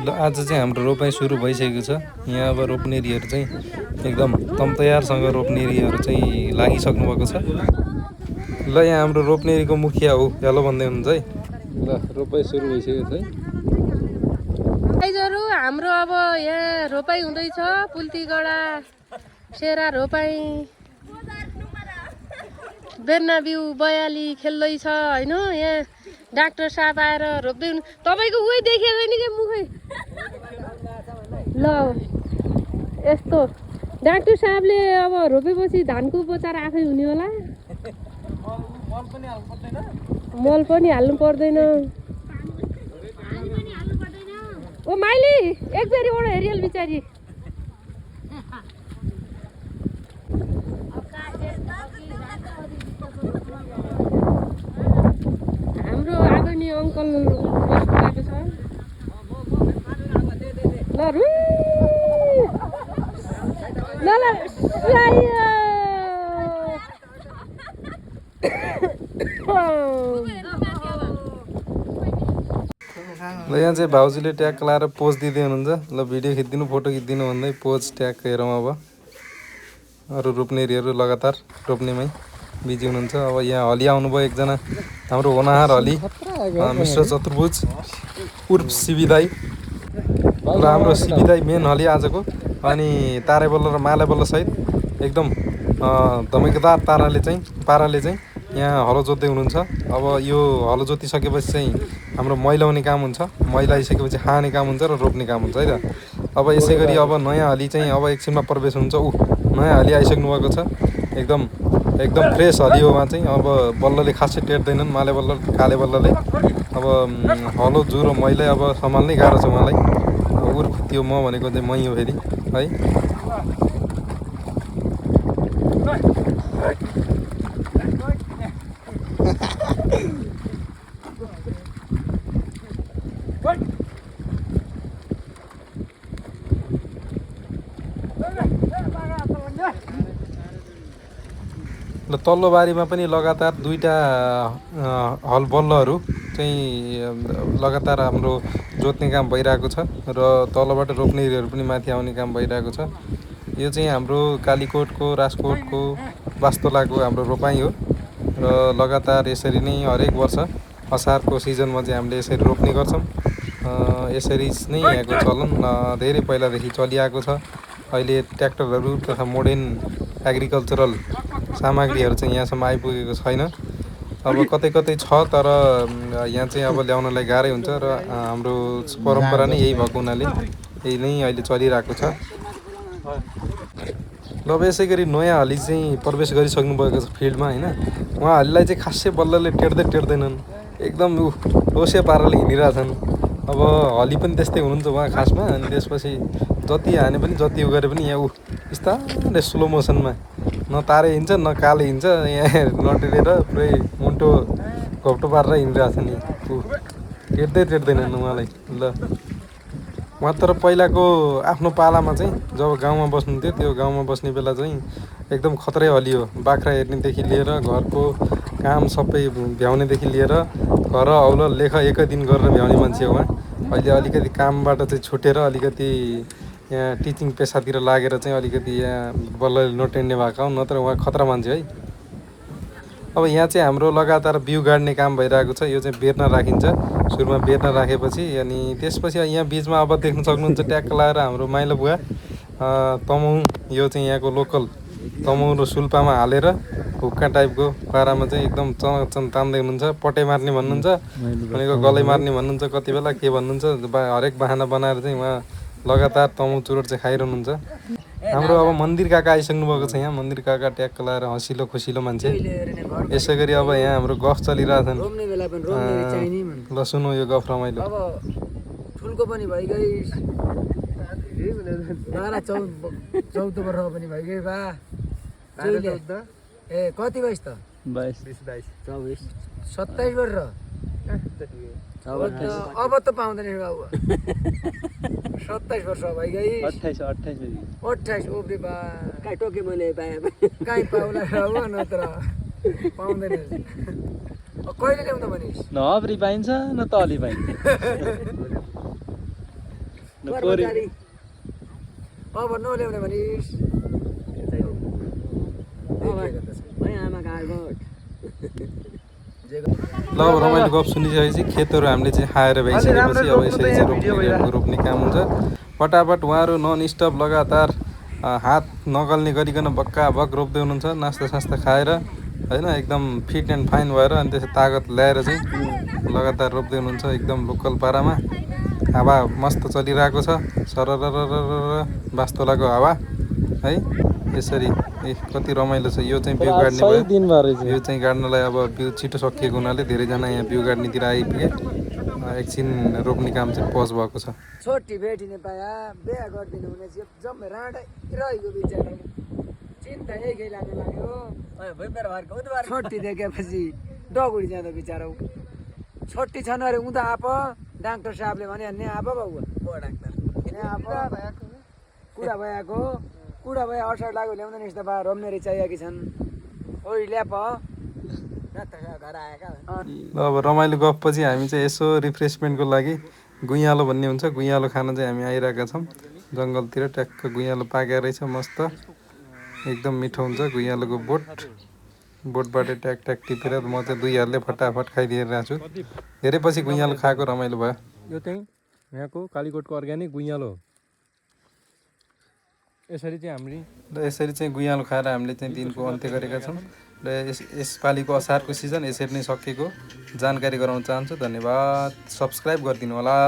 ल आज चाहिँ हाम्रो रोपाइ सुरु भइसकेको छ। यहाँ अब रोप्नेरीहरू चाहिँ एकदम तयारसँग रोप्नेरीहरू चाहिँ लागिसक्नु भएको छ। ल यहाँ हाम्रो रोप्नेरीको मुखिया हो हेलो भन्दै हुनुहुन्छ है। ल रोपाइ सुरु भइसकेको छ है। गाइजहरु हाम्रो अब यहाँ रोपाइ हुँदैछ। पुल्तीगडा सेरा रोपाइ बेर्ना बिउ बयाली खेल्दैछ हैन। यहाँ डाक्टर साहब आएर रोप्दै हुनु। तपाईको उही देखेको छैन के मुखै ल यस्तो डाक्टर साहबले अब रोपेपछि धानको उपचार आफै हुने होला। मल पनि हाल्नु पर्दैन। ओ माइली एक फेरि ओड हेरियल बिचारी हाम्रो आदरणीय अङ्कल बस्नुभएको छ। ल रु ल ल ल यहाँ चाहिँ भाउजूले ट्याग लाएर पोज दिँदै हुनुहुन्छ। ल भिडियो खिचिदिनु फोटो खिचिदिनु भन्दै पोज ट्याग हेरौँ। अब अरू रोप्नेरीहरू लगातार रोप्नेमै बिजी हुनुहुन्छ। अब यहाँ हली आउनुभयो एकजना हाम्रो होनाहार हली मिस्टर चतुर्भुज उर्फ सिबी दाई र हाम्रो सिबी दाई मेन हली आजको। अनि तारे बल्ल र माले बल्ल सहित एकदम धमेकदार पाराले चाहिँ यहाँ हलो जोत्दै हुनुहुन्छ। अब यो हलो जोतिसकेपछि चाहिँ हाम्रो मैलाउने काम हुन्छ। मैलाइसकेपछि खाने काम हुन्छ र रोप्ने काम हुन्छ है त। अब यसै गरी अब नयाँ हली चाहिँ अब एकछिनमा प्रवेश हुन्छ। नयाँ हली आइसक्नु भएको छ। एकदम फ्रेस हली हो। उहाँ चाहिँ अब बल्लले खासै टेर्दैनन्। माले बल्ल काले बल्लले अब हलो जुरो मैलै अब सम्हाल्नै गाह्रो छ उहाँलाई। उर्फ त्यो म भनेको चाहिँ मै हो फेरि है। ल तल्लो बारीमा पनि लगातार दुईटा हल बल्लहरू चाहिँ लगातार हाम्रो जोत्ने काम भइरहेको छ र तलबाट रोप्नेहरू पनि माथि आउने काम भइरहेको छ। यो चाहिँ हाम्रो कालीकोटको राजकोटको वास्तोलाको हाम्रो रोपाइ हो र लगातार यसरी नै हरेक वर्ष असारको सिजनमा चाहिँ हामीले यसरी रोप्ने गर्छौँ। यसरी नै यहाँको चलन धेरै पहिलादेखि चलिआएको छ। अहिले ट्र्याक्टरहरू तथा मोडर्न एग्रिकल्चरल सामग्रीहरू चाहिँ यहाँसम्म आइपुगेको छैन। अब कतै कतै छ तर यहाँ चाहिँ अब ल्याउनलाई गाह्रै हुन्छ र हाम्रो परम्परा नै यही भएको हुनाले यही नै अहिले चलिरहेको छ। ल अब यसै गरी नयाँ हली चाहिँ प्रवेश गरिसक्नु भएको छ फिल्डमा हैन। उहाँ हलीलाई चाहिँ खासै बल्लले टेर्दैनन्। एकदम लोसे पाराले हिँडिरहेछन्। अब हली पनि त्यस्तै हुनुहुन्छ उहाँ खासमा। अनि त्यसपछि जति हाने पनि जति उ गरे पनि यहाँ बिस्तारै स्लो मोसनमा न तारे हिँड्छ न काले हिँड्छ। यहाँ नटेरेर पुरै मुन्टो घप्टो पारेर हिँडिरहेछन्। टेर्दैनन् उहाँलाई। ल उहाँ तर पहिलाको आफ्नो पालामा चाहिँ जब गाउँमा बस्नुहुन्थ्यो त्यो गाउँमा बस्ने बेला चाहिँ एकदम खत्रै हली हो। बाख्रा हेर्नेदेखि लिएर घरको काम सबै भ्याउनेदेखि लिएर घर औल लेख एकै दिन गरेर भ्याउने मान्छे हो उहाँ। अहिले अलिकति कामबाट चाहिँ छुटेर अलिकति यहाँ टिचिङ पेसातिर लागेर चाहिँ अलिकति यहाँ बल्ल नटेर्ने भएको हो। नत्र उहाँ खतरा मान्छे है। अब यहाँ चाहिँ हाम्रो लगातार बिउ गाड्ने काम भइरहेको छ। यो चाहिँ बेर्ना राखिन्छ। सुरुमा बेर्ना राखेपछि अनि त्यसपछि यहाँ बिचमा अब देख्न सक्नुहुन्छ ट्याक्क लाएर हाम्रो माइलो बुवा तमौ यो चाहिँ यहाँको लोकल तमौ र सुल्पामा हालेर हुक्का टाइपको पारामा चाहिँ एकदम चनचन तान्दै हुनुहुन्छ। पटे मार्ने भन्नुहुन्छ भनेको गलै मार्ने भन्नुहुन्छ कति बेला के भन्नुहुन्छ। हरेक बाहना बनाएर चाहिँ उहाँ लगातार तमु चुरोट चाहिँ खाइरहनुहुन्छ। हाम्रो अब मन्दिर काका आइसक्नु भएको छ। यहाँ मन्दिर काका ट्याक्क लाएर हँसिलो खुसिलो मान्छे। यसै गरी अब यहाँ हाम्रो गफ चलिरहेछन्। ल सुनौ यो गफ रमाइलो। अब ठुलको पनि भइगइस 12-14 वर्ष पनि भइगयो बा। ए कति भइस त 22-23-24 27 वर्ष। अब त पाउँदैन बाबु। 27 वर्ष भइगइस। 28 ओब्रे बा काई टोके मैले पाए काई पाउला बाबु नत्र पाउँदैन। कहिले ल्याउँदा भनिस्? न अब्री पाइन्छ न तली पाइन्छ। कर्मचारी अब नल्याउने भनिस् ल अब रमाइलो गफ सुनिसकेपछि खेतहरू हामीले चाहिँ खाएर भइसकेपछि अब यसरी चाहिँ रोप्ने काम हुन्छ। फटाफट उहाँहरू नन स्टप लगातार हात नगल्ने गरिकन बक्का बक रोप्दै हुनुहुन्छ, नास्ता सास्ता खाएर होइन, एकदम फिट एन्ड फाइन भएर अनि त्यसै तागत ल्याएर चाहिँ लगातार रोप्दै हुनुहुन्छ एकदम लोकल पारामा। हावा मस्त चलिरहेको छ, सरररररर बास्तोलाको हावा है। यसरी कति रमाइलो छ। यो चाहिँ बिउ गाड्ने भयो, यो चाहिँ गाड्नलाई अब बिउ छिटो सकिएको हुनाले धेरैजना यहाँ बिउ गाड्नेतिर आइपुगे। एकछिन रोप्ने काम चाहिँ पज भएको छ। छोटी भेटिने पाया बिहा गरिदिनु हुने चाहिँ जम्मै राँडै रहेको बिचरा चिन्ता एकै लाग्नु लाग्यो। छोटी देखेपछि डगुडी जाँदो बिचरा छोटी छन् अरे उता आप डाक्टर साहबले भने नि आप बाबु कुरा भइएको कुरा भए अठर लाग्यो ल्याउँदैन नि त बा रोम्नेरी चाहिएकी छन् ओइ ल्याप घर आएका। ल अब रमाइलो गफपछि हामी चाहिँ यसो रिफ्रेसमेन्टको लागि गुइँयालो भन्ने हुन्छ, गुइँयालो खान चाहिँ हामी आइरहेका छौँ। जङ्गलतिर ट्याक्क गुइँयालो पाकेको रहेछ, मस्त एकदम मिठो हुन्छ गुइँयालोको बोटबाट ट्याक ट्याक टिपेर म चाहिँ 2 हातले फटाफट खाइदिइरहेको छु। धेरै पछि गुइँयालो खाएको रमाइलो भयो। यो चाहिँ यहाँको कालीकोटको अर्ग्यानिक गुइँयालो हो। यसरी चाहिँ गुइँयालो खाएर हामीले चाहिँ दिनको अन्त्य गरेका छौँ र यसपालिको असारको सिजन यसरी नै सकिएको जानकारी गराउन चाहन्छु। धन्यवाद। सब्सक्राइब गरिदिनु होला।